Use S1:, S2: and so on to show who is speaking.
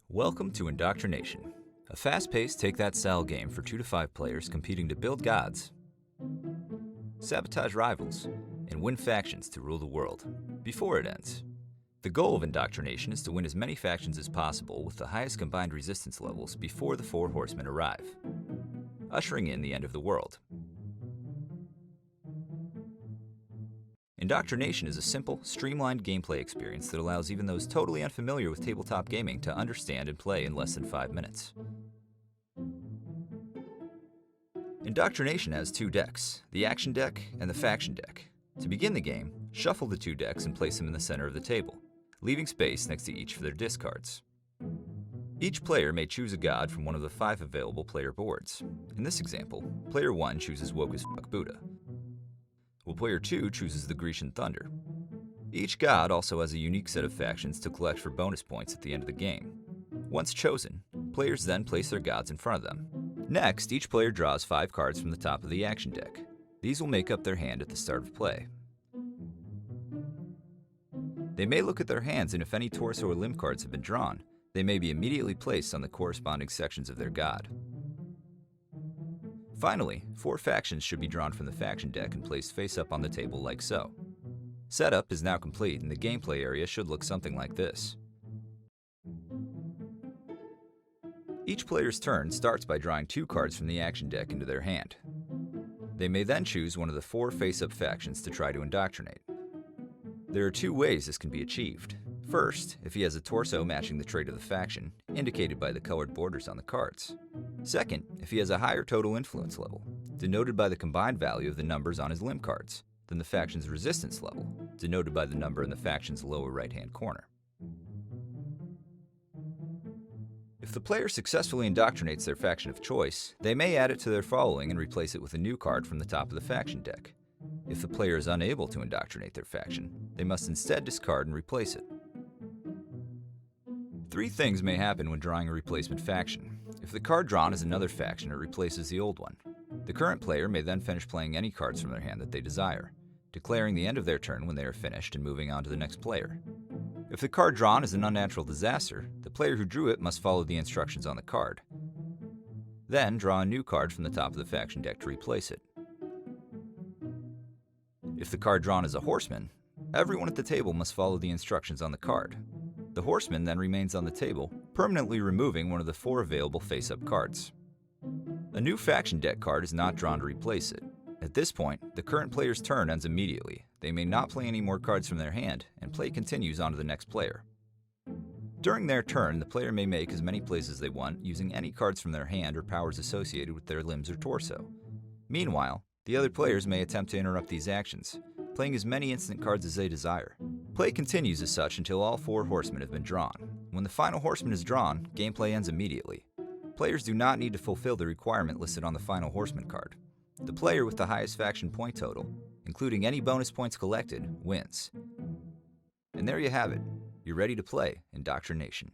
S1: Welcome to Indoctrination, a fast-paced take-that-style game for 2 to 5 players competing to build gods, sabotage rivals, and win factions to rule the world before it ends. The goal of Indoctrination is to win as many factions as possible with the highest combined resistance levels before the 4 horsemen arrive, ushering in the end of the world. Indoctrination is a simple, streamlined gameplay experience that allows even those totally unfamiliar with tabletop gaming to understand and play in less than 5 minutes. Indoctrination has 2 decks, the action deck and the faction deck. To begin the game, shuffle the 2 decks and place them in the center of the table, leaving space next to each for their discards. Each player may choose a god from one of the 5 available player boards. In this example, player 1 chooses Woke as Fuck Buddha, while player 2 chooses the Grecian Thunder. Each god also has a unique set of factions to collect for bonus points at the end of the game. Once chosen, players then place their gods in front of them. Next, each player draws 5 cards from the top of the action deck. These will make up their hand at the start of play. They may look at their hands, and if any torso or limb cards have been drawn, they may be immediately placed on the corresponding sections of their god. Finally, 4 factions should be drawn from the faction deck and placed face up on the table like so. Setup is now complete, and the gameplay area should look something like this. Each player's turn starts by drawing 2 cards from the action deck into their hand. They may then choose one of the 4 face-up factions to try to indoctrinate. There are 2 ways this can be achieved. First, if he has a torso matching the trait of the faction, indicated by the colored borders on the cards. Second, if he has a higher total influence level, denoted by the combined value of the numbers on his limb cards, than the faction's resistance level, denoted by the number in the faction's lower right-hand corner. If the player successfully indoctrinates their faction of choice, they may add it to their following and replace it with a new card from the top of the faction deck. If the player is unable to indoctrinate their faction, they must instead discard and replace it. 3 things may happen when drawing a replacement faction. If the card drawn is another faction, it replaces the old one. The current player may then finish playing any cards from their hand that they desire, declaring the end of their turn when they are finished and moving on to the next player. If the card drawn is an unnatural disaster, the player who drew it must follow the instructions on the card. Then draw a new card from the top of the faction deck to replace it. If the card drawn is a horseman, everyone at the table must follow the instructions on the card. The horseman then remains on the table, permanently removing one of the 4 available face-up cards. A new faction deck card is not drawn to replace it. At this point, the current player's turn ends immediately. They may not play any more cards from their hand, and play continues on to the next player. During their turn, the player may make as many plays as they want, using any cards from their hand or powers associated with their limbs or torso. Meanwhile, the other players may attempt to interrupt these actions, playing as many instant cards as they desire. Play continues as such until all 4 horsemen have been drawn. When the final horseman is drawn, gameplay ends immediately. Players do not need to fulfill the requirement listed on the final horseman card. The player with the highest faction point total, including any bonus points collected, wins. And there you have it. You're ready to play Indoctrination.